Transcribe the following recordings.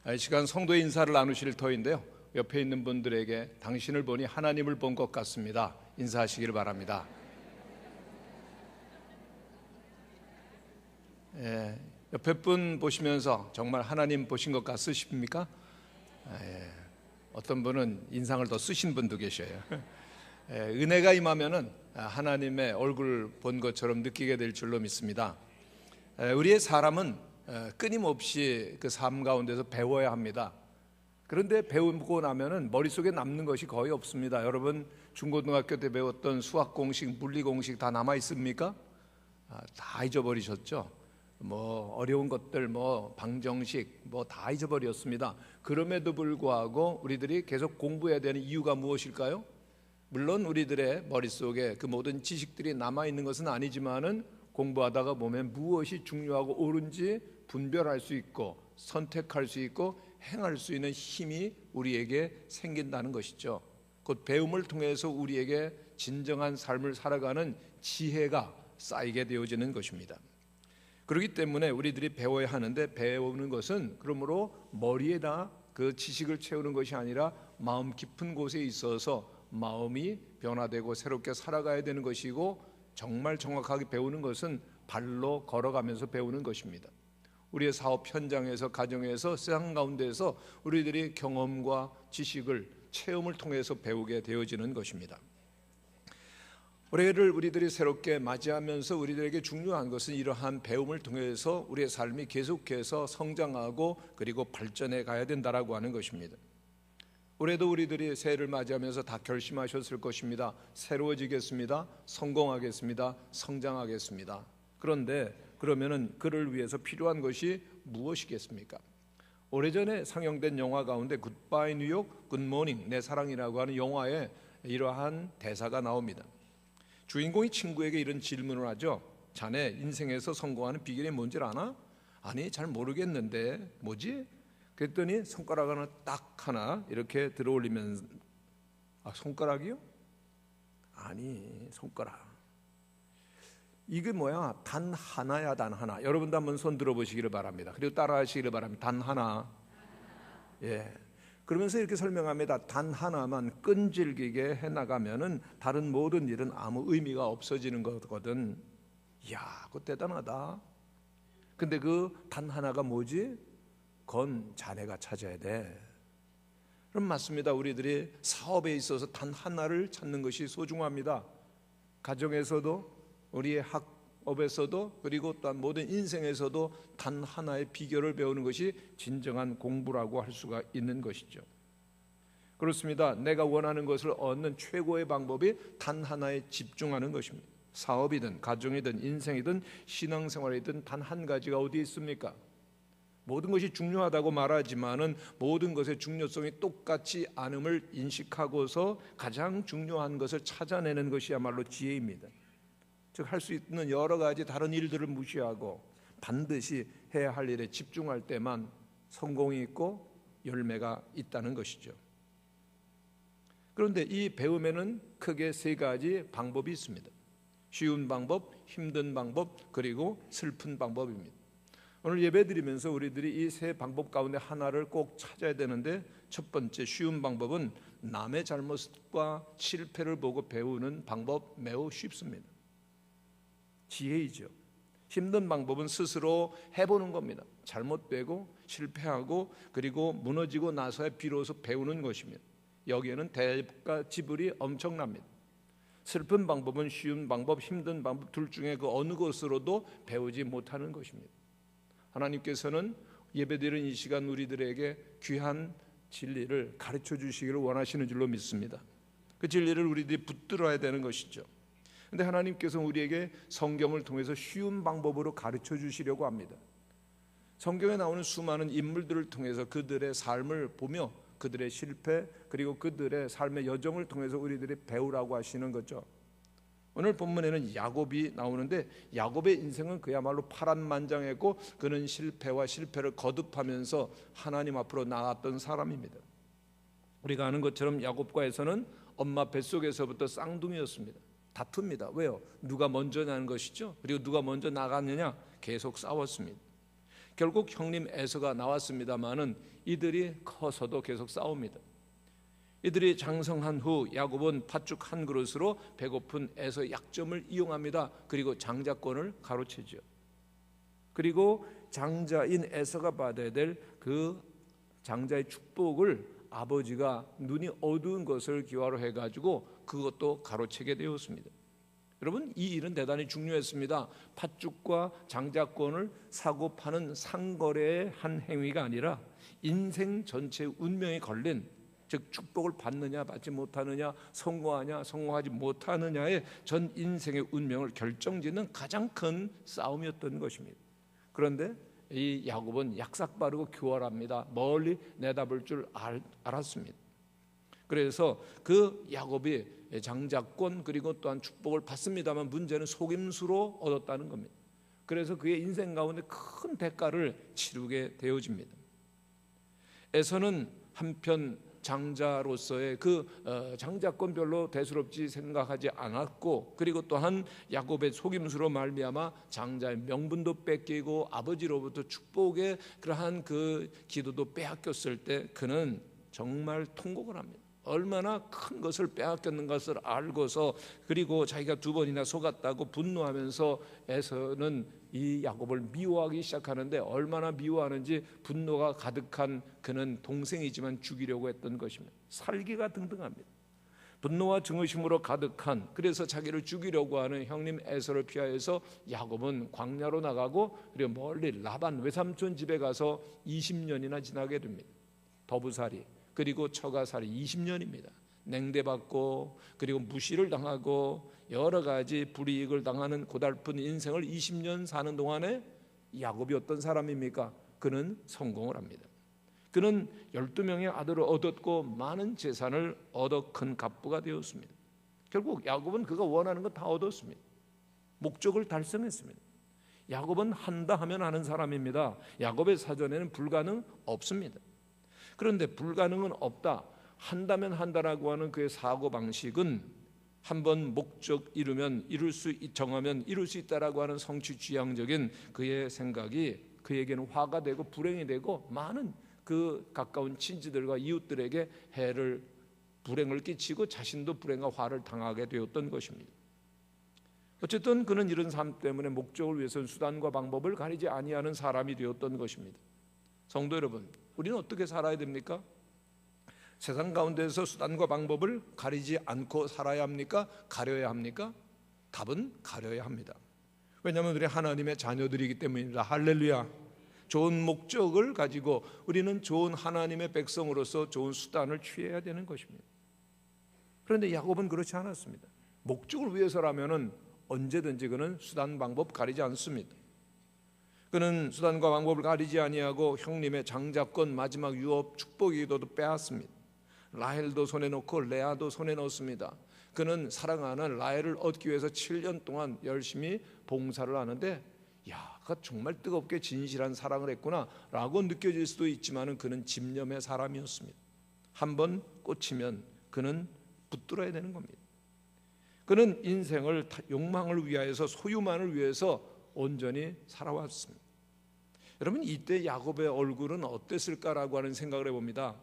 이 시간 성도의 인사를 나누실 터인데요, 옆에 있는 분들에게 당신을 보니 하나님을 본 것 같습니다 인사하시기를 바랍니다. 옆에 분 보시면서 정말 하나님 보신 것 같으십니까? 어떤 분은 인상을 더 쓰신 분도 계셔요. 은혜가 임하면은 하나님의 얼굴 본 것처럼 느끼게 될 줄로 믿습니다. 우리의 사람은 끊임없이 그 삶 가운데서 배워야 합니다. 그런데 배우고 나면은 머릿속에 남는 것이 거의 없습니다. 여러분 중고등학교 때 배웠던 수학 공식, 물리 공식 다 남아 있습니까? 다 잊어버리셨죠? 어려운 것들, 방정식 다 잊어버렸습니다. 그럼에도 불구하고 우리들이 계속 공부해야 되는 이유가 무엇일까요? 물론 우리들의 머릿속에 그 모든 지식들이 남아 있는 것은 아니지만은 공부하다가 보면 무엇이 중요하고 옳은지 분별할 수 있고 선택할 수 있고 행할 수 있는 힘이 우리에게 생긴다는 것이죠. 곧 배움을 통해서 우리에게 진정한 삶을 살아가는 지혜가 쌓이게 되어지는 것입니다. 그렇기 때문에 우리들이 배워야 하는데, 배우는 것은 그러므로 머리에다 그 지식을 채우는 것이 아니라 마음 깊은 곳에 있어서 마음이 변화되고 새롭게 살아가야 되는 것이고, 정말 정확하게 배우는 것은 발로 걸어가면서 배우는 것입니다. 우리의 사업 현장에서, 가정에서, 세상 가운데에서 우리들이 경험과 지식을, 체험을 통해서 배우게 되어지는 것입니다. 올해를 우리들이 새롭게 맞이하면서 우리들에게 중요한 것은 이러한 배움을 통해서 우리의 삶이 계속해서 성장하고 그리고 발전해 가야 된다라고 하는 것입니다. 올해도 우리들이 새해를 맞이하면서 다 결심하셨을 것입니다. 새로워지겠습니다. 성공하겠습니다. 성장하겠습니다. 그런데 그러면은 그를 위해서 필요한 것이 무엇이겠습니까? 오래전에 상영된 영화 가운데 굿바이 뉴욕, 굿모닝 내 사랑이라고 하는 영화에 이러한 대사가 나옵니다. 주인공이 친구에게 이런 질문을 하죠. 자네 인생에서 성공하는 비결이 뭔지 아나? 아니, 잘 모르겠는데 뭐지? 그랬더니 손가락 하나 이렇게 들어올리면, 손가락이요? 아니, 손가락. 이게 뭐야? 단 하나야, 단 하나. 여러분도 한번 손 들어보시기를 바랍니다. 그리고 따라하시기를 바랍니다. 단 하나. 그러면서 이렇게 설명합니다. 단 하나만 끈질기게 해나가면은 다른 모든 일은 아무 의미가 없어지는 거거든. 이야, 그거 대단하다. 근데 그 단 하나가 뭐지? 그건 자네가 찾아야 돼. 그럼 맞습니다. 우리들이 사업에 있어서 단 하나를 찾는 것이 소중합니다. 가정에서도, 우리의 학업에서도, 그리고 또한 모든 인생에서도 단 하나의 비결을 배우는 것이 진정한 공부라고 할 수가 있는 것이죠. 그렇습니다. 내가 원하는 것을 얻는 최고의 방법이 단 하나에 집중하는 것입니다. 사업이든 가정이든 인생이든 신앙생활이든 단 한 가지가 어디 있습니까? 모든 것이 중요하다고 말하지만은 모든 것의 중요성이 똑같지 않음을 인식하고서 가장 중요한 것을 찾아내는 것이야말로 지혜입니다. 즉, 할 수 있는 여러 가지 다른 일들을 무시하고 반드시 해야 할 일에 집중할 때만 성공이 있고 열매가 있다는 것이죠. 그런데 이 배움에는 크게 세 가지 방법이 있습니다. 쉬운 방법, 힘든 방법, 그리고 슬픈 방법입니다. 오늘 예배 드리면서 우리들이 이 세 방법 가운데 하나를 꼭 찾아야 되는데, 첫 번째 쉬운 방법은 남의 잘못과 실패를 보고 배우는 방법, 매우 쉽습니다. 지혜이죠. 힘든 방법은 스스로 해보는 겁니다. 잘못되고 실패하고 그리고 무너지고 나서야 비로소 배우는 것입니다. 여기에는 대가 지불이 엄청납니다. 슬픈 방법은 쉬운 방법, 힘든 방법 둘 중에 그 어느 것으로도 배우지 못하는 것입니다. 하나님께서는 예배드리는 이 시간 우리들에게 귀한 진리를 가르쳐 주시기를 원하시는 줄로 믿습니다. 그 진리를 우리들이 붙들어야 되는 것이죠. 그런데 하나님께서는 우리에게 성경을 통해서 쉬운 방법으로 가르쳐 주시려고 합니다. 성경에 나오는 수많은 인물들을 통해서 그들의 삶을 보며 그들의 실패 그리고 그들의 삶의 여정을 통해서 우리들이 배우라고 하시는 거죠. 오늘 본문에는 야곱이 나오는데, 야곱의 인생은 그야말로 파란만장했고 그는 실패와 실패를 거듭하면서 하나님 앞으로 나아갔던 사람입니다. 우리가 아는 것처럼 야곱과 에서는 엄마 뱃속에서부터 쌍둥이였습니다. 다툽니다. 왜요? 누가 먼저 나는 것이죠. 그리고 누가 먼저 나갔느냐? 계속 싸웠습니다. 결국 형님 에서가 나왔습니다마는 이들이 커서도 계속 싸웁니다. 이들이 장성한 후 야곱은 팥죽 한 그릇으로 배고픈 에서의 약점을 이용합니다. 그리고 장자권을 가로채죠. 그리고 장자인 에서가 받아야 될 그 장자의 축복을 아버지가 눈이 어두운 것을 기화로 해가지고 그것도 가로채게 되었습니다. 여러분, 이 일은 대단히 중요했습니다. 팥죽과 장자권을 사고 파는 상거래의 한 행위가 아니라 인생 전체의 운명이 걸린, 즉 축복을 받느냐 받지 못하느냐, 성공하냐 성공하지 못하느냐의 전 인생의 운명을 결정짓는 가장 큰 싸움이었던 것입니다. 그런데 이 야곱은 약삭빠르고 교활합니다. 멀리 내다볼 줄 알았습니다. 그래서 그 야곱이 장자권 그리고 또한 축복을 받습니다만 문제는 속임수로 얻었다는 겁니다. 그래서 그의 인생 가운데 큰 대가를 치르게 되어집니다. 에서는 한편 장자로서의 그 장자권 별로 대수롭지 생각하지 않았고, 그리고 또한 야곱의 속임수로 말미암아 장자의 명분도 뺏기고 아버지로부터 축복의 그러한 그 기도도 빼앗겼을 때 그는 정말 통곡을 합니다. 얼마나 큰 것을 빼앗겼는 것을 알고서, 그리고 자기가 두 번이나 속았다고 분노하면서 에서는 이 야곱을 미워하기 시작하는데, 얼마나 미워하는지 분노가 가득한 그는 동생이지만 죽이려고 했던 것입니다. 살기가 등등합니다. 분노와 증오심으로 가득한, 그래서 자기를 죽이려고 하는 형님 에서를 피하여서 야곱은 광야로 나가고, 그리고 멀리 라반 외삼촌 집에 가서 20년이나 지나게 됩니다. 더부살이 그리고 처가살이 20년입니다. 냉대받고 그리고 무시를 당하고 여러 가지 불이익을 당하는 고달픈 인생을 20년 사는 동안에 야곱이 어떤 사람입니까? 그는 성공을 합니다. 그는 12명의 아들을 얻었고 많은 재산을 얻어 큰 갑부가 되었습니다. 결국 야곱은 그가 원하는 것 다 얻었습니다. 목적을 달성했습니다. 야곱은 한다 하면 하는 사람입니다. 야곱의 사전에는 불가능 없습니다. 그런데 불가능은 없다, 한다면 한다라고 하는 그의 사고방식은 한번 목적 이루면 정하면 이룰 수 있다라고 하는 성취지향적인 그의 생각이 그에게는 화가 되고 불행이 되고 많은 그 가까운 친지들과 이웃들에게 불행을 끼치고 자신도 불행과 화를 당하게 되었던 것입니다. 어쨌든 그는 이런 삶 때문에 목적을 위해서는 수단과 방법을 가리지 아니하는 사람이 되었던 것입니다. 성도 여러분, 우리는 어떻게 살아야 됩니까? 세상 가운데서 수단과 방법을 가리지 않고 살아야 합니까? 가려야 합니까? 답은 가려야 합니다. 왜냐하면 우리 하나님의 자녀들이기 때문입니다. 할렐루야. 좋은 목적을 가지고 우리는 좋은 하나님의 백성으로서 좋은 수단을 취해야 되는 것입니다. 그런데 야곱은 그렇지 않았습니다. 목적을 위해서라면은 언제든지 그는 수단 방법 가리지 않습니다. 그는 수단과 방법을 가리지 아니하고 형님의 장자권 마지막 유업 축복 기도도 빼앗습니다. 라헬도 손에 넣고 레아도 손에 넣습니다. 그는 사랑하는 라헬을 얻기 위해서 7년 동안 열심히 봉사를 하는데, 야, 그가 정말 뜨겁게 진실한 사랑을 했구나 라고 느껴질 수도 있지만 그는 집념의 사람이었습니다. 한번 꽂히면 그는 붙들어야 되는 겁니다. 그는 인생을 욕망을 위하여서, 소유만을 위해서 온전히 살아왔습니다. 여러분, 이때 야곱의 얼굴은 어땠을까라고 하는 생각을 해봅니다.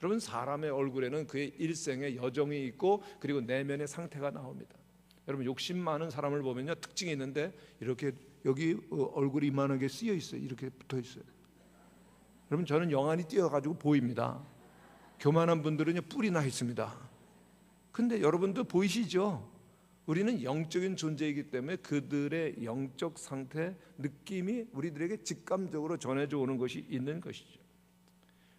여러분, 사람의 얼굴에는 그의 일생의 여정이 있고 그리고 내면의 상태가 나옵니다. 여러분, 욕심 많은 사람을 보면요, 특징이 있는데 이렇게 여기 얼굴이 이만하게 쓰여 있어요. 이렇게 붙어 있어요. 여러분, 저는 영안이 띄어가지고 보입니다. 교만한 분들은 뿔이 나 있습니다. 근데 여러분도 보이시죠? 우리는 영적인 존재이기 때문에 그들의 영적 상태, 느낌이 우리들에게 직감적으로 전해져 오는 것이 있는 것이죠.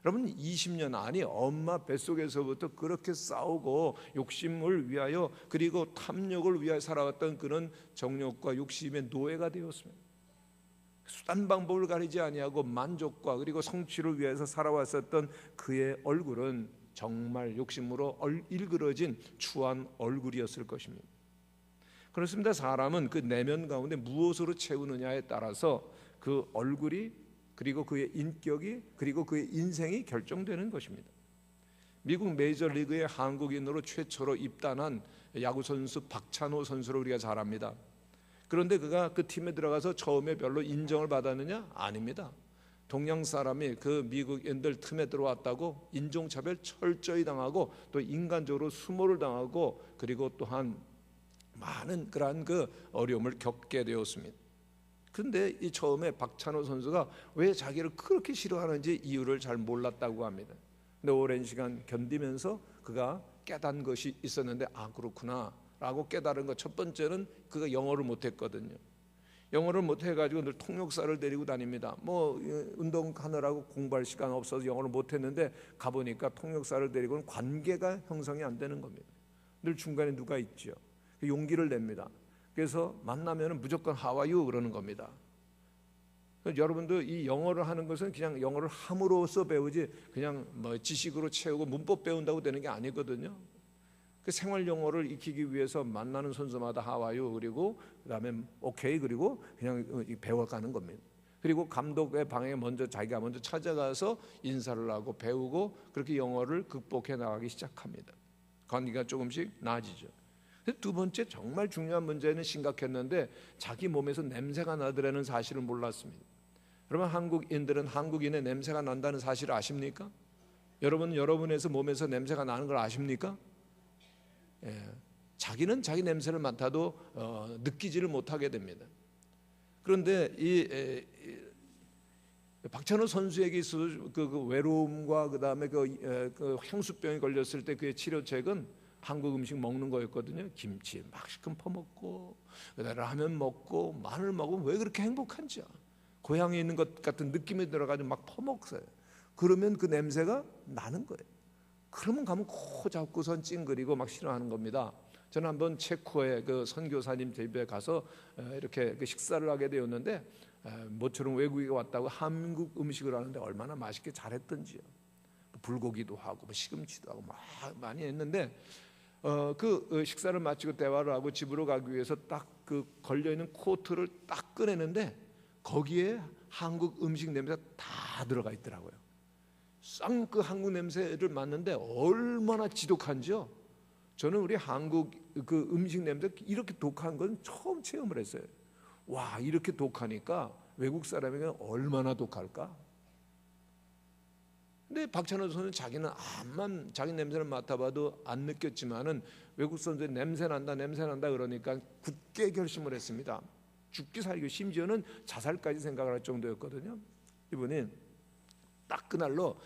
여러분, 20년 아니 엄마 뱃속에서부터 그렇게 싸우고 욕심을 위하여 그리고 탐욕을 위하여 살아왔던 그런 정욕과 욕심의 노예가 되었습니다. 수단 방법을 가리지 아니하고 만족과 그리고 성취를 위해서 살아왔었던 그의 얼굴은 정말 욕심으로 일그러진 추한 얼굴이었을 것입니다. 그렇습니다. 사람은 그 내면 가운데 무엇으로 채우느냐에 따라서 그 얼굴이 그리고 그의 인격이 그리고 그의 인생이 결정되는 것입니다. 미국 메이저리그의 한국인으로 최초로 입단한 야구 선수 박찬호 선수를 우리가 잘 압니다. 그런데 그가 그 팀에 들어가서 처음에 별로 인정을 받았느냐? 아닙니다. 동양 사람이 그 미국인들 틈에 들어왔다고 인종차별 철저히 당하고 또 인간적으로 수모를 당하고 그리고 또한 많은 그러한 그 어려움을 겪게 되었습니다. 그런데 이 처음에 박찬호 선수가 왜 자기를 그렇게 싫어하는지 이유를 잘 몰랐다고 합니다. 근데 오랜 시간 견디면서 그가 깨달은 것이 있었는데 아 그렇구나 라고 깨달은 것. 첫 번째는 그가 영어를 못했거든요. 영어를 못해가지고 늘 통역사를 데리고 다닙니다. 뭐 운동하느라고 공부할 시간 없어서 영어를 못했는데 가보니까 통역사를 데리고는 관계가 형성이 안 되는 겁니다. 늘 중간에 누가 있죠. 용기를 냅니다. 그래서 만나면 무조건 How are you 그러는 겁니다. 여러분도 이 영어를 하는 것은 그냥 영어를 함으로써 배우지 그냥 뭐 지식으로 채우고 문법 배운다고 되는 게 아니거든요. 그 생활 영어를 익히기 위해서 만나는 선수마다 How are you 그리고 그다음에 오케이 그리고 그냥 배워가는 겁니다. 그리고 감독의 방에 자기가 먼저 찾아가서 인사를 하고 배우고 그렇게 영어를 극복해 나가기 시작합니다. 관계가 조금씩 나아지죠. 두 번째 정말 중요한 문제는 심각했는데 자기 몸에서 냄새가 나더라는 사실을 몰랐습니다. 여러분 한국인들은 한국인의 냄새가 난다는 사실을 아십니까? 여러분은 여러분에서 몸에서 냄새가 나는 걸 아십니까? 예, 자기는 자기 냄새를 맡아도 느끼지를 못하게 됩니다. 그런데 이 박찬호 선수에게 있어서 그 외로움과 그다음에 그 향수병이 걸렸을 때 그의 치료책은 한국 음식 먹는 거였거든요. 김치 막 시큼 퍼먹고 그다음에 라면 먹고 마늘 먹으면 왜 그렇게 행복한지 고향에 있는 것 같은 느낌이 들어가지고 막 퍼먹어요. 그러면 그 냄새가 나는 거예요. 그러면 가면 코 잡고선 찡그리고 막 싫어하는 겁니다. 저는 한번 체코의 그 선교사님 집에 가서 이렇게 그 식사를 하게 되었는데 모처럼 외국인이 왔다고 한국 음식을 하는데 얼마나 맛있게 잘했던지요. 불고기도 하고 시금치도 하고 막 많이 했는데 그 식사를 마치고 대화를 하고 집으로 가기 위해서 딱 그 걸려 있는 코트를 딱 꺼내는데 거기에 한국 음식 냄새가 다 들어가 있더라고요. 쌍 그 한국 냄새를 맡는데 얼마나 지독한지요. 저는 우리 한국 그 음식 냄새 이렇게 독한 건 처음 체험을 했어요. 와 이렇게 독하니까 외국 사람에게 얼마나 독할까? 근데 박찬호 선수는 자기는 암만 자기 냄새를 맡아봐도 안 느꼈지만은 외국 선수의 냄새 난다 그러니까 굳게 결심을 했습니다. 죽기 살기 심지어는 자살까지 생각을 할 정도였거든요. 이분이 딱 그날로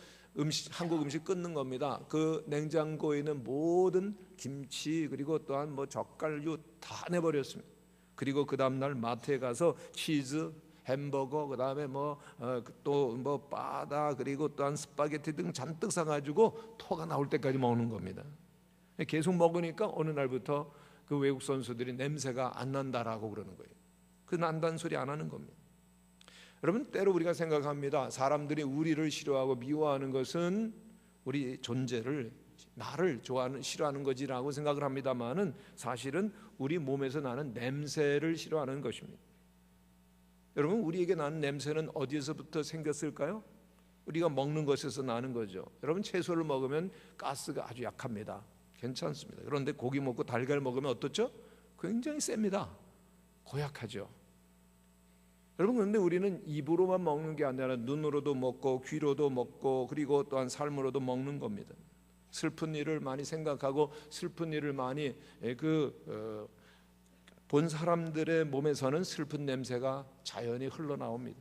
한국 음식 끊는 겁니다. 그 냉장고에 있는 모든 김치 그리고 또한 뭐 젓갈류 다 내버렸습니다. 그리고 그 다음날 마트에 가서 치즈 햄버거 그다음에 또 뭐 바다 그리고 또한 스파게티 등 잔뜩 사가지고 토가 나올 때까지 먹는 겁니다. 계속 먹으니까 어느 날부터 그 외국 선수들이 냄새가 안 난다라고 그러는 거예요. 그 난다는 소리 안 하는 겁니다. 여러분 때로 우리가 생각합니다. 사람들이 우리를 싫어하고 미워하는 것은 우리 존재를 나를 싫어하는 거지라고 생각을 합니다만은 사실은 우리 몸에서 나는 냄새를 싫어하는 것입니다. 여러분 우리에게 나는 냄새는 어디에서부터 생겼을까요? 우리가 먹는 것에서 나는 거죠. 여러분 채소를 먹으면 가스가 아주 약합니다. 괜찮습니다. 그런데 고기 먹고 달걀 먹으면 어떻죠? 굉장히 셉니다. 고약하죠. 여러분 그런데 우리는 입으로만 먹는 게 아니라 눈으로도 먹고 귀로도 먹고 그리고 또한 삶으로도 먹는 겁니다. 슬픈 일을 많이 생각하고 슬픈 일을 많이 본 사람들의 몸에서는 슬픈 냄새가 자연히 흘러나옵니다.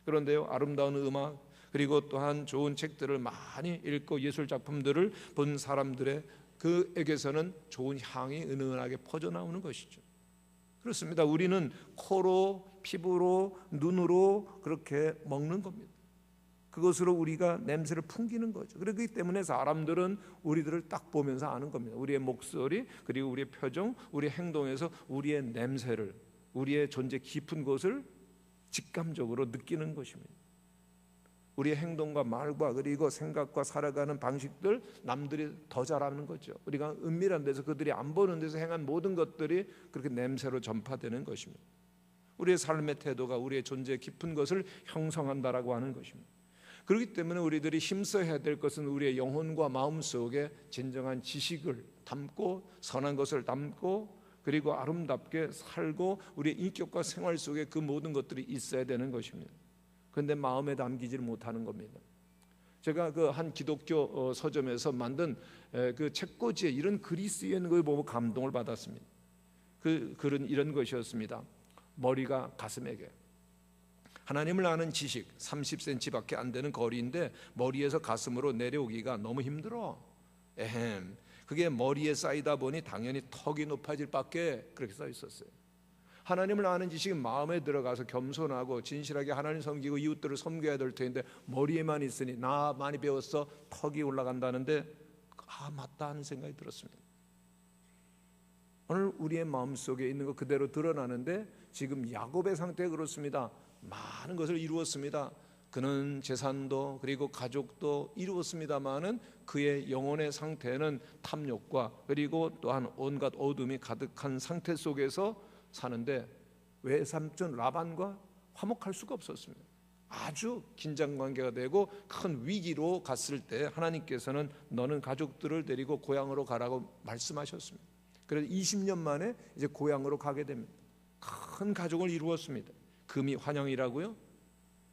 그런데요 아름다운 음악 그리고 또한 좋은 책들을 많이 읽고 예술 작품들을 본 사람들의 그에게서는 좋은 향이 은은하게 퍼져나오는 것이죠. 그렇습니다. 우리는 코로 피부로 눈으로 그렇게 먹는 겁니다. 그것으로 우리가 냄새를 풍기는 거죠. 그렇기 때문에 사람들은 우리들을 딱 보면서 아는 겁니다. 우리의 목소리 그리고 우리의 표정 우리의 행동에서 우리의 냄새를 우리의 존재 깊은 곳을 직감적으로 느끼는 것입니다. 우리의 행동과 말과 그리고 생각과 살아가는 방식들 남들이 더 잘 아는 거죠. 우리가 은밀한 데서 그들이 안 보는 데서 행한 모든 것들이 그렇게 냄새로 전파되는 것입니다. 우리의 삶의 태도가 우리의 존재 깊은 것을 형성한다라고 하는 것입니다. 그렇기 때문에 우리들이 힘써야 될 것은 우리의 영혼과 마음 속에 진정한 지식을 담고 선한 것을 담고 그리고 아름답게 살고 우리의 인격과 생활 속에 그 모든 것들이 있어야 되는 것입니다. 그런데 마음에 담기지를 못하는 겁니다. 제가 그 한 기독교 서점에서 만든 그 책꽂이에 이런 글이 쓰여 있는 걸 보고 감동을 받았습니다. 그 글은 이런 것이었습니다. 머리가 가슴에게. 하나님을 아는 지식 30cm밖에 안 되는 거리인데 머리에서 가슴으로 내려오기가 너무 힘들어. 그게 머리에 쌓이다 보니 당연히 턱이 높아질 밖에, 그렇게 써 있었어요. 하나님을 아는 지식이 마음에 들어가서 겸손하고 진실하게 하나님 섬기고 이웃들을 섬겨야 될 텐데 머리에만 있으니 나 많이 배웠어, 턱이 올라간다는데 맞다 하는 생각이 들었습니다. 오늘 우리의 마음속에 있는 것 그대로 드러나는데 지금 야곱의 상태가 그렇습니다. 많은 것을 이루었습니다. 그는 재산도 그리고 가족도 이루었습니다마는 그의 영혼의 상태는 탐욕과 그리고 또한 온갖 어둠이 가득한 상태 속에서 사는데 외삼촌 라반과 화목할 수가 없었습니다. 아주 긴장 관계가 되고 큰 위기로 갔을 때 하나님께서는 너는 가족들을 데리고 고향으로 가라고 말씀하셨습니다. 그래서 20년 만에 이제 고향으로 가게 됩니다. 큰 가족을 이루었습니다. 금이 환영이라고요?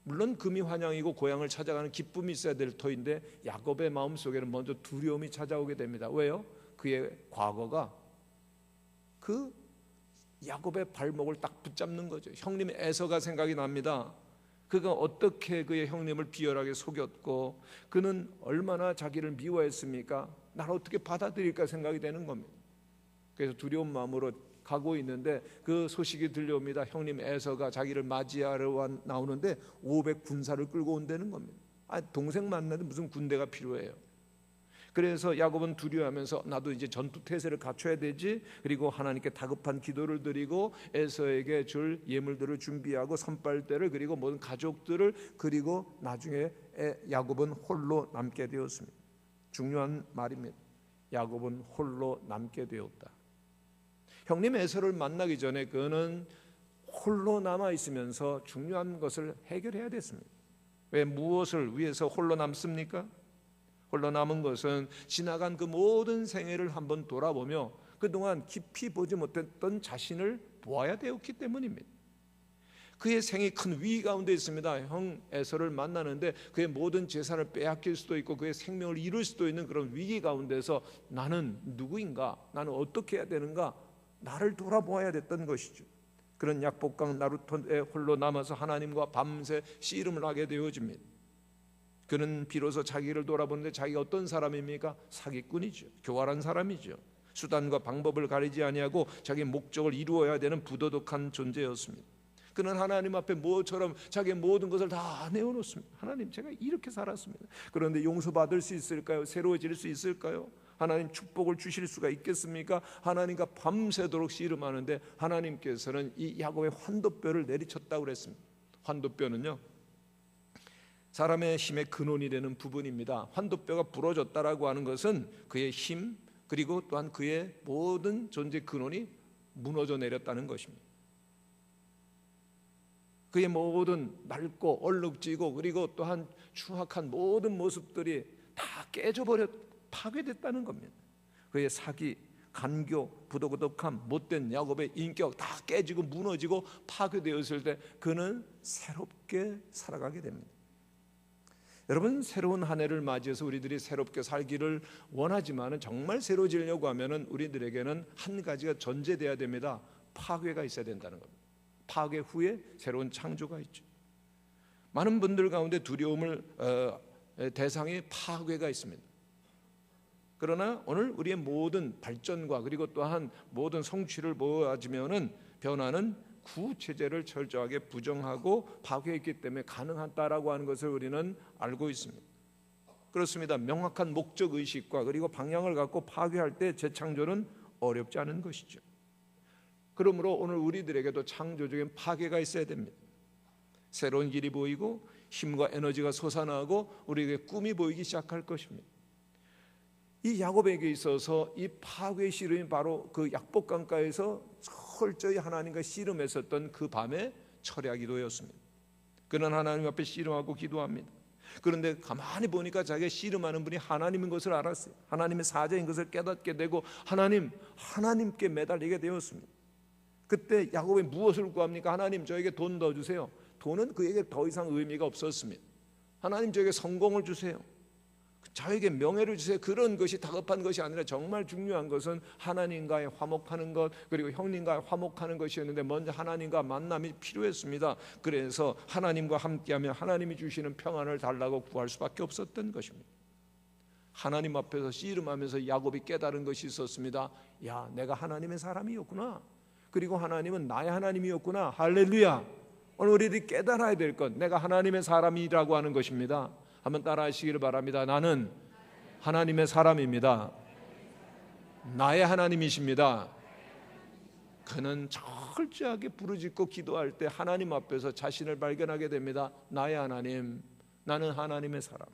물론 금이 환영이고 고향을 찾아가는 기쁨이 있어야 될 터인데 야곱의 마음속에는 먼저 두려움이 찾아오게 됩니다. 왜요? 그의 과거가 그 야곱의 발목을 딱 붙잡는 거죠. 형님 에서가 생각이 납니다. 그가 어떻게 그의 형님을 비열하게 속였고 그는 얼마나 자기를 미워했습니까? 나를 어떻게 받아들일까 생각이 되는 겁니다. 그래서 두려운 마음으로 가고 있는데 그 소식이 들려옵니다. 형님 에서가 자기를 맞이하러 나오는데 500군사를 끌고 온다는 겁니다. 동생 만나는데 무슨 군대가 필요해요. 그래서 야곱은 두려워하면서 나도 이제 전투 태세를 갖춰야 되지, 그리고 하나님께 다급한 기도를 드리고 에서에게 줄 예물들을 준비하고 선발대를 그리고 모든 가족들을, 그리고 나중에 야곱은 홀로 남게 되었습니다. 중요한 말입니다. 야곱은 홀로 남게 되었다. 형님 에서를 만나기 전에 그는 홀로 남아 있으면서 중요한 것을 해결해야 됐습니다. 왜 무엇을 위해서 홀로 남습니까? 홀로 남은 것은 지나간 그 모든 생애를 한번 돌아보며 그동안 깊이 보지 못했던 자신을 보아야 되었기 때문입니다. 그의 생이 큰 위기 가운데 있습니다. 형 에서를 만나는데 그의 모든 재산을 빼앗길 수도 있고 그의 생명을 잃을 수도 있는 그런 위기 가운데서 나는 누구인가? 나는 어떻게 해야 되는가? 나를 돌아보아야 됐던 것이죠. 그런 약복강 나루터에 홀로 남아서 하나님과 밤새 씨름을 하게 되어집니다. 그는 비로소 자기를 돌아보는데 자기가 어떤 사람입니까? 사기꾼이죠. 교활한 사람이죠. 수단과 방법을 가리지 아니하고 자기 목적을 이루어야 되는 부도덕한 존재였습니다. 그는 하나님 앞에 뭐처럼 자기의 모든 것을 다 내어놓습니다. 하나님, 제가 이렇게 살았습니다. 그런데 용서받을 수 있을까요? 새로워질 수 있을까요? 하나님 축복을 주실 수가 있겠습니까? 하나님과 밤새도록 씨름하는데 하나님께서는 이 야곱의 환도뼈를 내리쳤다고 그랬습니다. 환도뼈는요, 사람의 힘의 근원이 되는 부분입니다. 환도뼈가 부러졌다라고 하는 것은 그의 힘 그리고 또한 그의 모든 존재 근원이 무너져 내렸다는 것입니다. 그의 모든 낡고 얼룩지고 그리고 또한 추악한 모든 모습들이 다 깨져버려 파괴됐다는 겁니다. 그의 사기, 간교, 부도덕함, 못된 야곱의 인격 다 깨지고 무너지고 파괴되었을 때 그는 새롭게 살아가게 됩니다. 여러분, 새로운 한 해를 맞이해서 우리들이 새롭게 살기를 원하지만 정말 새로워지려고 하면 우리들에게는 한 가지가 전제돼야 됩니다. 파괴가 있어야 된다는 겁니다. 파괴 후에 새로운 창조가 있죠. 많은 분들 가운데 두려움을 대상의 파괴가 있습니다. 그러나 오늘 우리의 모든 발전과 그리고 또한 모든 성취를 보아지면은 변화는 구체제를 철저하게 부정하고 파괴했기 때문에 가능하다라고 하는 것을 우리는 알고 있습니다. 그렇습니다. 명확한 목적 의식과 그리고 방향을 갖고 파괴할 때 재창조는 어렵지 않은 것이죠. 그러므로 오늘 우리들에게도 창조적인 파괴가 있어야 됩니다. 새로운 길이 보이고 힘과 에너지가 솟아나고 우리에게 꿈이 보이기 시작할 것입니다. 이 야곱에게 있어서 이 파괴의 씨름이 바로 그 약복강가에서 철저히 하나님과 씨름했었던 그 밤에 철야 기도였습니다. 그는 하나님 앞에 씨름하고 기도합니다. 그런데 가만히 보니까 자기가 씨름하는 분이 하나님인 것을 알았어요. 하나님의 사자인 것을 깨닫게 되고 하나님께 매달리게 되었습니다. 그때 야곱이 무엇을 구합니까? 하나님, 저에게 돈 더 주세요. 돈은 그에게 더 이상 의미가 없었습니다. 하나님, 저에게 성공을 주세요. 저에게 명예를 주세요. 그런 것이 다급한 것이 아니라 정말 중요한 것은 하나님과의 화목하는 것, 그리고 형님과의 화목하는 것이었는데 먼저 하나님과 만남이 필요했습니다. 그래서 하나님과 함께하면 하나님이 주시는 평안을 달라고 구할 수밖에 없었던 것입니다. 하나님 앞에서 씨름하면서 야곱이 깨달은 것이 있었습니다. 야, 내가 하나님의 사람이었구나. 그리고 하나님은 나의 하나님이었구나. 할렐루야. 오늘 우리들이 깨달아야 될 것, 내가 하나님의 사람이라고 하는 것입니다. 한번 따라하시기를 바랍니다. 나는 하나님의 사람입니다. 나의 하나님이십니다. 그는 철저하게 부르짖고 기도할 때 하나님 앞에서 자신을 발견하게 됩니다. 나의 하나님, 나는 하나님의 사람.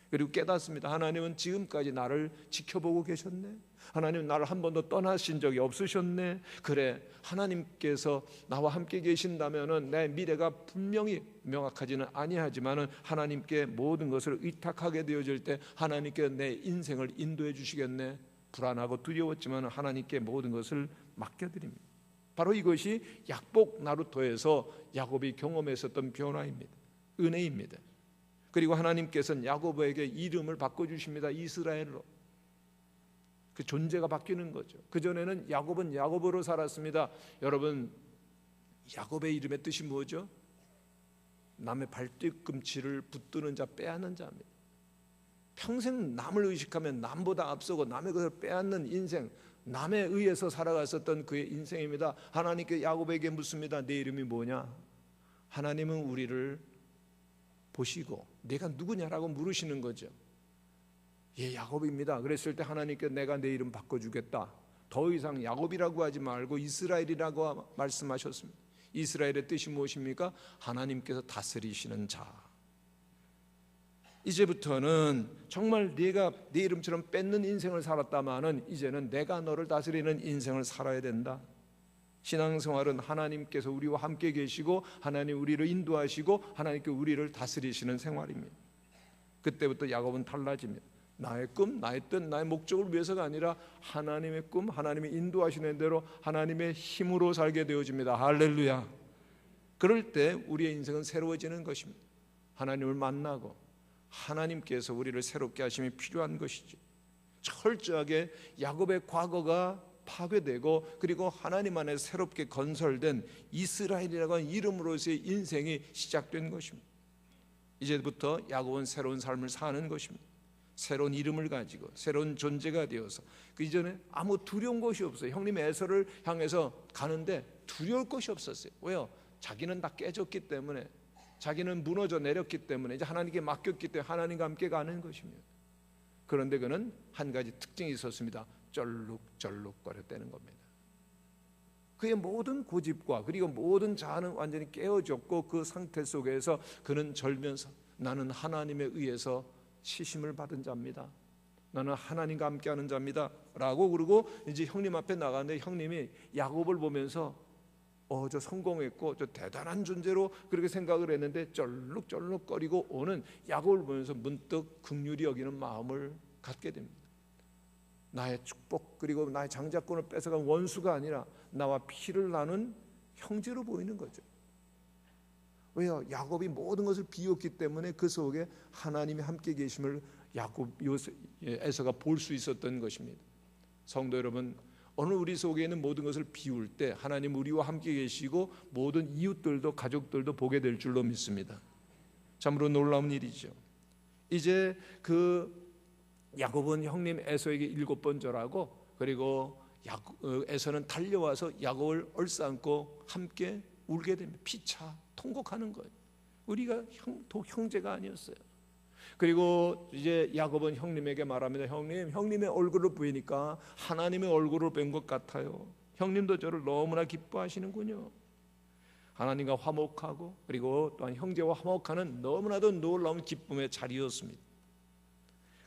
그리고 깨닫습니다. 하나님은 지금까지 나를 지켜보고 계셨네. 하나님, 나를 한 번도 떠나신 적이 없으셨네. 그래, 하나님께서 나와 함께 계신다면은 내 미래가 분명히 명확하지는 아니하지만은 하나님께 모든 것을 의탁하게 되어질 때 하나님께 내 인생을 인도해 주시겠네. 불안하고 두려웠지만 하나님께 모든 것을 맡겨드립니다. 바로 이것이 약복 나루토에서 야곱이 경험했었던 변화입니다. 은혜입니다. 그리고 하나님께서는 야곱에게 이름을 바꿔주십니다. 이스라엘로. 그 존재가 바뀌는 거죠. 그전에는 야곱은 야곱으로 살았습니다. 여러분, 야곱의 이름의 뜻이 뭐죠? 남의 발뒤꿈치를 붙드는 자, 빼앗는 자입니다. 평생 남을 의식하면 남보다 앞서고 남의 것을 빼앗는 인생, 남에 의해서 살아갔었던 그의 인생입니다. 하나님께 야곱에게 묻습니다. 내 이름이 뭐냐? 하나님은 우리를 보시고 내가 누구냐라고 물으시는 거죠. 예, 야곱입니다. 그랬을 때 하나님께 내가 내 이름 바꿔주겠다. 더 이상 야곱이라고 하지 말고 이스라엘이라고 말씀하셨습니다. 이스라엘의 뜻이 무엇입니까? 하나님께서 다스리시는 자. 이제부터는 정말 네가 네 이름처럼 뺏는 인생을 살았다마는 이제는 내가 너를 다스리는 인생을 살아야 된다. 신앙생활은 하나님께서 우리와 함께 계시고 하나님 우리를 인도하시고 하나님께 우리를 다스리시는 생활입니다. 그때부터 야곱은 달라집니다. 나의 꿈, 나의 뜻, 나의 목적을 위해서가 아니라 하나님의 꿈, 하나님이 인도하시는 대로 하나님의 힘으로 살게 되어집니다. 할렐루야. 그럴 때 우리의 인생은 새로워지는 것입니다. 하나님을 만나고 하나님께서 우리를 새롭게 하심이 필요한 것이죠. 철저하게 야곱의 과거가 파괴되고 그리고 하나님 안에 새롭게 건설된 이스라엘이라고 하는 이름으로서의 인생이 시작된 것입니다. 이제부터 야곱은 새로운 삶을 사는 것입니다. 새로운 이름을 가지고 새로운 존재가 되어서 그 이전에 아무 두려운 것이 없어요. 형님 에서를 향해서 가는데 두려울 것이 없었어요. 왜요? 자기는 다 깨졌기 때문에, 자기는 무너져 내렸기 때문에, 이제 하나님께 맡겼기 때문에 하나님과 함께 가는 것입니다. 그런데 그는 한 가지 특징이 있었습니다. 쩔룩쩔룩거렸다는 겁니다. 그의 모든 고집과 그리고 모든 자아는 완전히 깨어졌고 그 상태 속에서 그는 절면서 나는 하나님에 의해서 치심을 받은 자입니다. 나는 하나님과 함께하는 자입니다 라고 그러고 이제 형님 앞에 나가는데 형님이 야곱을 보면서 저 성공했고 저 대단한 존재로 그렇게 생각을 했는데 쩔룩쩔룩거리고 오는 야곱을 보면서 문득 긍휼히 여기는 마음을 갖게 됩니다. 나의 축복 그리고 나의 장자권을 뺏어간 원수가 아니라 나와 피를 나눈 형제로 보이는 거죠. 왜요? 야곱이 모든 것을 비웠기 때문에 그 속에 하나님이 함께 계심을 에서가 볼 수 있었던 것입니다. 성도 여러분, 오늘 우리 속에 있는 모든 것을 비울 때 하나님 우리와 함께 계시고 모든 이웃들도 가족들도 보게 될 줄로 믿습니다. 참으로 놀라운 일이죠. 이제 그 야곱은 형님 에서에게 7번 절하고 그리고 에서는 달려와서 야곱을 얼싸안고 함께 울게 됩니다. 피차 통곡하는 거예요. 우리가 형제가 아니었어요. 그리고 이제 야곱은 형님에게 말합니다. 형님의 얼굴을 보이니까 하나님의 얼굴을 뵌 것 같아요. 형님도 저를 너무나 기뻐하시는군요. 하나님과 화목하고 그리고 또한 형제와 화목하는 너무나도 놀라운 기쁨의 자리였습니다.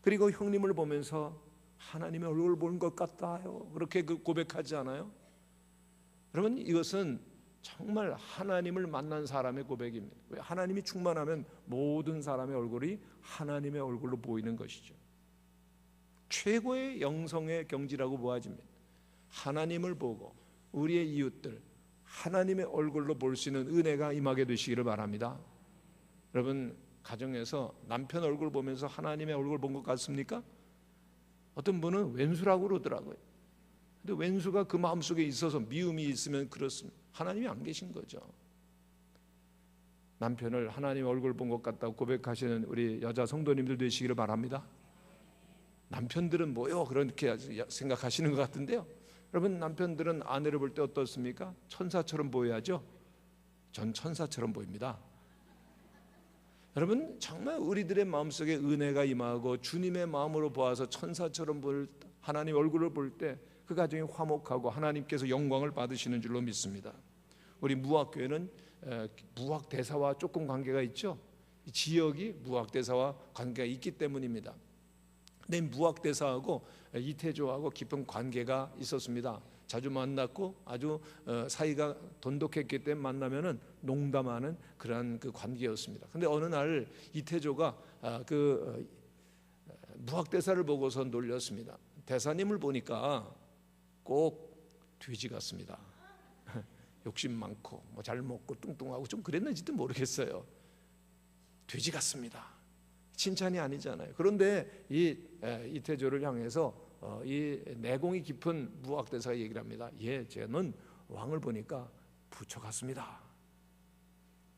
그리고 형님을 보면서 하나님의 얼굴을 본 것 같아요. 그렇게 고백하지 않아요? 여러분, 이것은 정말 하나님을 만난 사람의 고백입니다. 왜? 하나님이 충만하면 모든 사람의 얼굴이 하나님의 얼굴로 보이는 것이죠. 최고의 영성의 경지라고 보아집니다. 하나님을 보고 우리의 이웃들 하나님의 얼굴로 볼 수 있는 은혜가 임하게 되시기를 바랍니다. 여러분, 가정에서 남편 얼굴 보면서 하나님의 얼굴 본 것 같습니까? 어떤 분은 왼수라고 그러더라고요. 근데 왼수가 그 마음속에 있어서 미움이 있으면 그렇습니다. 하나님이 안 계신 거죠. 남편을 하나님 얼굴 본 것 같다고 고백하시는 우리 여자 성도님들 되시기를 바랍니다. 남편들은 뭐요? 그렇게 생각하시는 것 같은데요. 여러분, 남편들은 아내를 볼 때 어떻습니까? 천사처럼 보여야죠. 전 천사처럼 보입니다. 여러분, 정말 우리들의 마음속에 은혜가 임하고 주님의 마음으로 보아서 천사처럼 볼 하나님 얼굴을 볼 때 그 가정이 화목하고 하나님께서 영광을 받으시는 줄로 믿습니다. 우리 무학교회는 무학대사와 조금 관계가 있죠. 지역이 무학대사와 관계가 있기 때문입니다. 근데 무학대사하고 이태조하고 깊은 관계가 있었습니다. 자주 만났고 아주 사이가 돈독했기 때문에 만나면은 농담하는 그러한 그 관계였습니다. 근데 어느 날 이태조가 그 무학대사를 보고서 놀렸습니다. 대사님을 보니까 꼭 돼지 같습니다. 욕심 많고 뭐 잘 먹고 뚱뚱하고 좀 그랬는지도 모르겠어요. 돼지 같습니다. 칭찬이 아니잖아요. 그런데 이 이태조를 향해서 이 내공이 깊은 무학대사가 얘기를 합니다. 예, 저는 왕을 보니까 부처 같습니다.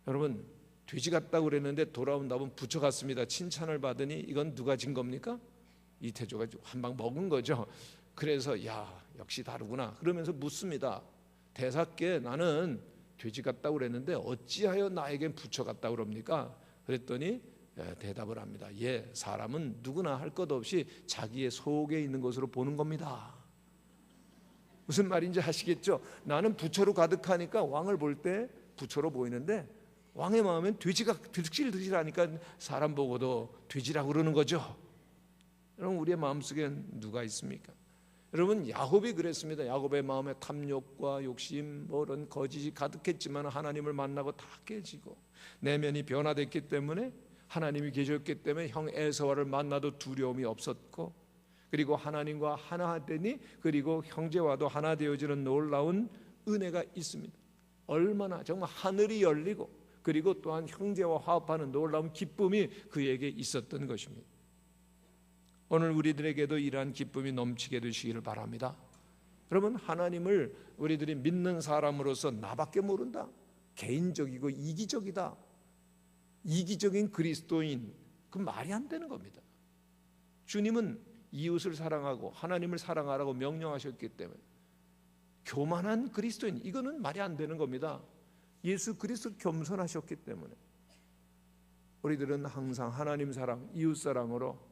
여러분, 돼지 같다고 그랬는데 돌아온 답은 부처 같습니다. 칭찬을 받으니 이건 누가 진 겁니까? 이태조가 한 방 먹은 거죠. 그래서 야, 역시 다르구나 그러면서 묻습니다. 대사께 나는 돼지 같다고 그랬는데 어찌하여 나에겐 부처 같다고 그럽니까? 그랬더니 대답을 합니다. 예, 사람은 누구나 할 것 없이 자기의 속에 있는 것으로 보는 겁니다. 무슨 말인지 아시겠죠? 나는 부처로 가득하니까 왕을 볼 때 부처로 보이는데 왕의 마음엔 돼지가 들질들질하니까 사람 보고도 돼지라고 그러는 거죠. 여러분, 우리의 마음속엔 누가 있습니까? 여러분, 야곱이 그랬습니다. 야곱의 마음에 탐욕과 욕심, 뭐 이런 거짓이 가득했지만 하나님을 만나고 다 깨지고 내면이 변화됐기 때문에 하나님이 계셨기 때문에 형 에서와를 만나도 두려움이 없었고, 그리고 하나님과 하나 되니 그리고 형제와도 하나 되어지는 놀라운 은혜가 있습니다. 얼마나 정말 하늘이 열리고 그리고 또한 형제와 화합하는 놀라운 기쁨이 그에게 있었던 것입니다. 오늘 우리들에게도 이러한 기쁨이 넘치게 되시기를 바랍니다. 여러분, 하나님을 우리들이 믿는 사람으로서 나밖에 모른다, 개인적이고 이기적이다, 이기적인 그리스도인, 그 말이 안 되는 겁니다. 주님은 이웃을 사랑하고 하나님을 사랑하라고 명령하셨기 때문에 교만한 그리스도인, 이거는 말이 안 되는 겁니다. 예수 그리스도 겸손하셨기 때문에 우리들은 항상 하나님 사랑, 이웃 사랑으로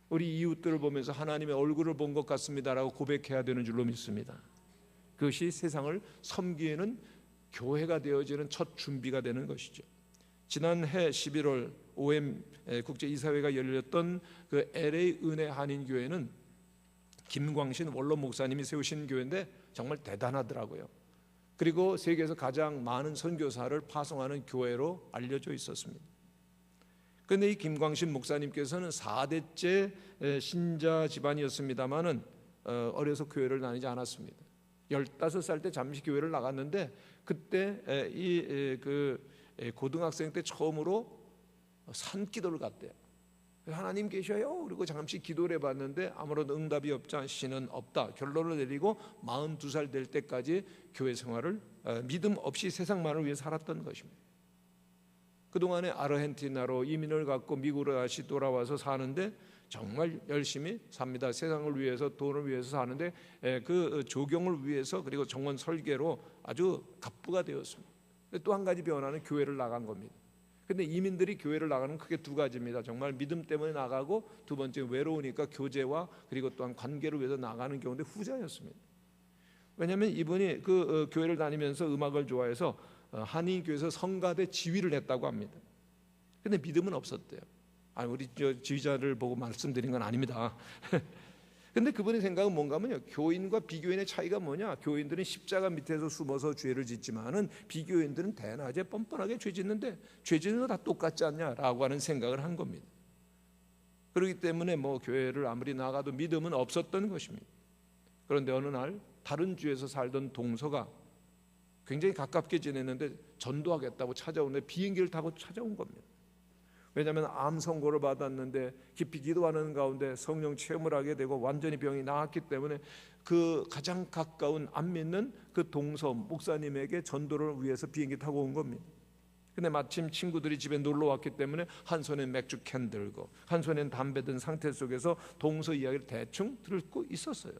우리 이웃들을 보면서 하나님의 얼굴을 본 것 같습니다라고 고백해야 되는 줄로 믿습니다. 그것이 세상을 섬기는 교회가 되어지는 첫 준비가 되는 것이죠. 지난해 11월 OM 국제이사회가 열렸던 그 LA 은혜 한인교회는 김광신 원로 목사님이 세우신 교회인데 정말 대단하더라고요. 그리고 세계에서 가장 많은 선교사를 파송하는 교회로 알려져 있었습니다. 그런데 이 김광신 목사님께서는 4대째 신자 집안이었습니다마는 어려서 교회를 다니지 않았습니다. 15살 때 잠시 교회를 나갔는데 그때 고등학생 때 처음으로 산기도를 갔대요. 하나님 계셔요? 그리고 잠시 기도를 해봤는데 아무런 응답이 없자 신은 없다 결론을 내리고 42살 될 때까지 교회 생활을 믿음 없이 세상만을 위해 살았던 것입니다. 그동안에 아르헨티나로 이민을 갖고 미국으로 다시 돌아와서 사는데 정말 열심히 삽니다. 세상을 위해서, 돈을 위해서 사는데 그 조경을 위해서 그리고 정원 설계로 아주 갑부가 되었습니다. 또 한 가지 변화는 교회를 나간 겁니다. 근데 이민들이 교회를 나가는 크게 두 가지입니다. 정말 믿음 때문에 나가고 두 번째 외로우니까 교제와 그리고 또한 관계를 위해서 나가는 경우인데 후자였습니다. 왜냐하면 이분이 그 교회를 다니면서 음악을 좋아해서 한인교회에서 성가대 지휘를 했다고 합니다. 근데 믿음은 없었대요. 우리 지휘자를 보고 말씀드린 건 아닙니다. 근데 그분의 생각은 뭔가 하면요, 교인과 비교인의 차이가 뭐냐? 교인들은 십자가 밑에서 숨어서 죄를 짓지만은 비교인들은 대낮에 뻔뻔하게 죄 짓는데 죄 짓는 거 다 똑같지 않냐라고 하는 생각을 한 겁니다. 그렇기 때문에 뭐 교회를 아무리 나가도 믿음은 없었던 것입니다. 그런데 어느 날 다른 주에서 살던 동서가 굉장히 가깝게 지냈는데 전도하겠다고 찾아오는데 비행기를 타고 찾아온 겁니다. 왜냐하면 암 선고를 받았는데 깊이 기도하는 가운데 성령 체험을 하게 되고 완전히 병이 나았기 때문에 그 가장 가까운 안 믿는 그 동서 목사님에게 전도를 위해서 비행기 타고 온 겁니다. 근데 마침 친구들이 집에 놀러 왔기 때문에 한 손엔 맥주 캔 들고 한 손엔 담배 든 상태 속에서 동서 이야기를 대충 듣고 있었어요.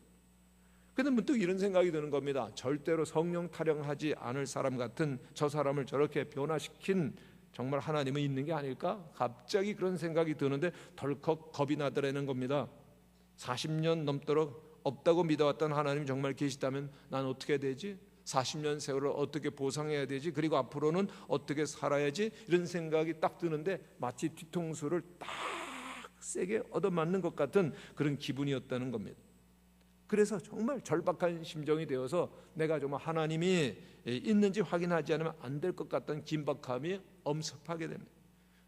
근데 문득 이런 생각이 드는 겁니다. 절대로 성령 타령하지 않을 사람 같은 저 사람을 저렇게 변화시킨 정말 하나님은 있는 게 아닐까? 갑자기 그런 생각이 드는데 덜컥 겁이 나더라는 겁니다. 40년 넘도록 없다고 믿어왔던 하나님이 정말 계시다면 난 어떻게 되지? 40년 세월을 어떻게 보상해야 되지? 그리고 앞으로는 어떻게 살아야지? 이런 생각이 딱 드는데 마치 뒤통수를 딱 세게 얻어맞는 것 같은 그런 기분이었다는 겁니다. 그래서 정말 절박한 심정이 되어서 내가 정말 하나님이 있는지 확인하지 않으면 안 될 것 같다는 긴박함이 엄습하게 됩니다.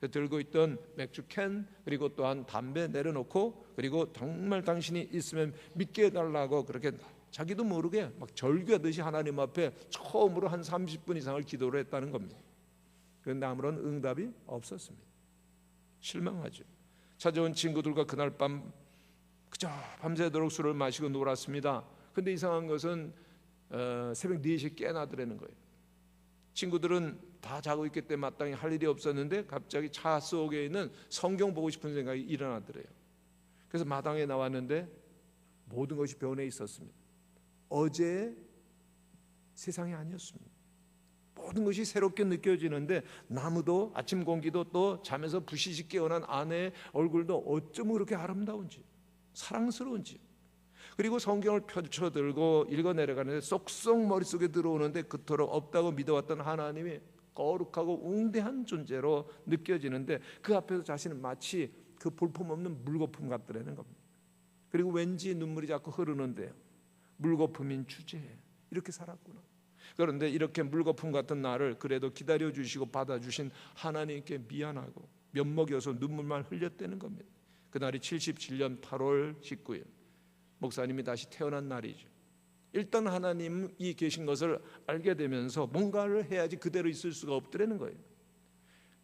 들고 있던 맥주 캔 그리고 또한 담배 내려놓고 그리고 정말 당신이 있으면 믿게 해달라고 그렇게 자기도 모르게 막 절규하듯이 하나님 앞에 처음으로 한 30분 이상을 기도를 했다는 겁니다. 그런데 아무런 응답이 없었습니다. 실망하죠. 찾아온 친구들과 그날 밤 그저 밤새도록 술을 마시고 놀았습니다. 근데 이상한 것은 새벽 4시에 깨나더라는 거예요. 친구들은 다 자고 있기 때문에 마땅히 할 일이 없었는데 갑자기 차 속에 있는 성경 보고 싶은 생각이 일어나더래요. 그래서 마당에 나왔는데 모든 것이 변해 있었습니다. 어제의 세상이 아니었습니다. 모든 것이 새롭게 느껴지는데 나무도 아침 공기도 또 잠에서 부시시 깨어난 아내의 얼굴도 어쩜 그렇게 아름다운지 사랑스러운지 그리고 성경을 펼쳐 들고 읽어 내려가는데 쏙쏙 머릿속에 들어오는데 그토록 없다고 믿어왔던 하나님이 거룩하고 웅대한 존재로 느껴지는데 그 앞에서 자신은 마치 그 볼품없는 물거품 같더라는 겁니다. 그리고 왠지 눈물이 자꾸 흐르는데요. 물거품인 주제에 이렇게 살았구나. 그런데 이렇게 물거품 같은 나를 그래도 기다려주시고 받아주신 하나님께 미안하고 면목여서 눈물만 흘렸다는 겁니다. 그날이 77년 8월 19일 목사님이 다시 태어난 날이죠. 일단 하나님이 계신 것을 알게 되면서 뭔가를 해야지 그대로 있을 수가 없더라는 거예요.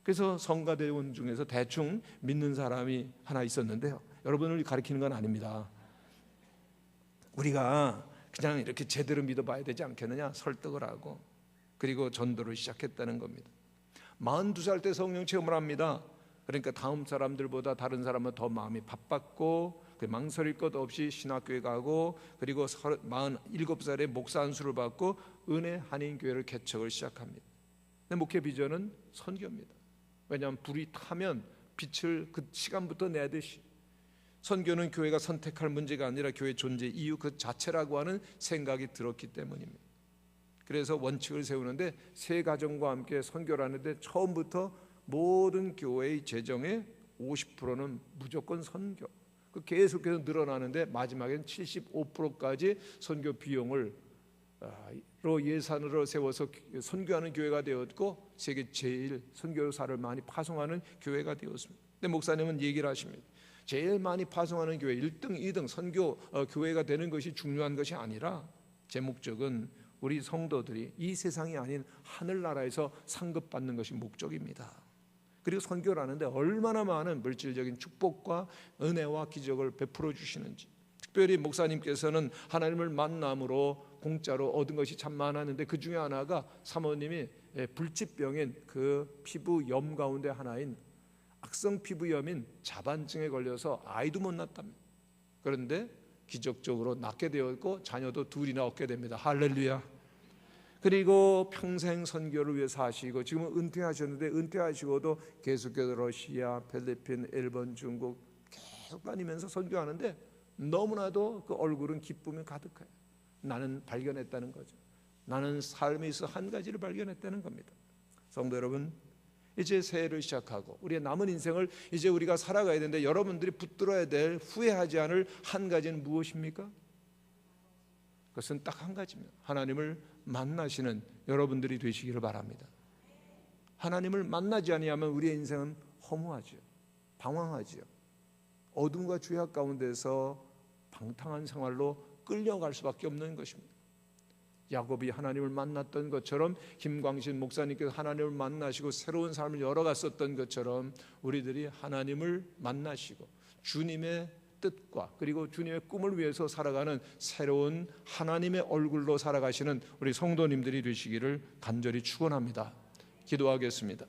그래서 성가대원 중에서 대충 믿는 사람이 하나 있었는데요. 여러분을 가리키는 건 아닙니다. 우리가 그냥 이렇게 제대로 믿어봐야 되지 않겠느냐 설득을 하고 그리고 전도를 시작했다는 겁니다. 42살 때 성령 체험을 합니다. 그러니까 다음 사람들보다 다른 사람은 더 마음이 바빴고 망설일 것 없이 신학교에 가고 그리고 47살에 목사 안수를 받고 은혜 한인교회를 개척을 시작합니다. 근데 목회 비전은 선교입니다. 왜냐하면 불이 타면 빛을 그 시간부터 내듯이 선교는 교회가 선택할 문제가 아니라 교회 존재 이유 그 자체라고 하는 생각이 들었기 때문입니다. 그래서 원칙을 세우는데 세 가정과 함께 선교를 하는데 처음부터 모든 교회의 재정의 50%는 무조건 선교. 계속해서 늘어나는데 마지막엔 75%까지 선교 비용을 예산으로 세워서 선교하는 교회가 되었고 세계 제일 선교사를 많이 파송하는 교회가 되었습니다. 근데 목사님은 얘기를 하십니다. 제일 많이 파송하는 교회 1등, 2등 선교 교회가 되는 것이 중요한 것이 아니라 제 목적은 우리 성도들이 이 세상이 아닌 하늘나라에서 상급받는 것이 목적입니다. 그리고 선교를 하는데 얼마나 많은 물질적인 축복과 은혜와 기적을 베풀어 주시는지 특별히 목사님께서는 하나님을 만남으로 공짜로 얻은 것이 참 많았는데 그 중에 하나가 사모님이 불치병인 그 피부염 가운데 하나인 악성 피부염인 자반증에 걸려서 아이도 못 낳았답니다. 그런데 기적적으로 낳게 되었고 자녀도 둘이나 얻게 됩니다. 할렐루야. 그리고 평생 선교를 위해서 하시고 지금은 은퇴하셨는데 은퇴하시고도 계속해서 러시아, 필리핀, 일본, 중국 계속 다니면서 선교하는데 너무나도 그 얼굴은 기쁨이 가득해요. 나는 발견했다는 거죠. 나는 삶에 있어 한 가지를 발견했다는 겁니다. 성도 여러분, 이제 새해를 시작하고 우리의 남은 인생을 이제 우리가 살아가야 되는데 여러분들이 붙들어야 될, 후회하지 않을 한 가지는 무엇입니까? 그것은 딱 한 가지입니다. 하나님을 만나시는 여러분들이 되시기를 바랍니다. 하나님을 만나지 아니하면 우리의 인생은 허무하죠. 방황하죠. 어둠과 죄악 가운데서 방탕한 생활로 끌려갈 수밖에 없는 것입니다. 야곱이 하나님을 만났던 것처럼, 김광신 목사님께서 하나님을 만나시고 새로운 삶을 열어갔었던 것처럼 우리들이 하나님을 만나시고 주님의 뜻과 그리고 주님의 꿈을 위해서 살아가는 새로운 하나님의 얼굴로 살아가시는 우리 성도님들이 되시기를 간절히 축원합니다. 기도하겠습니다.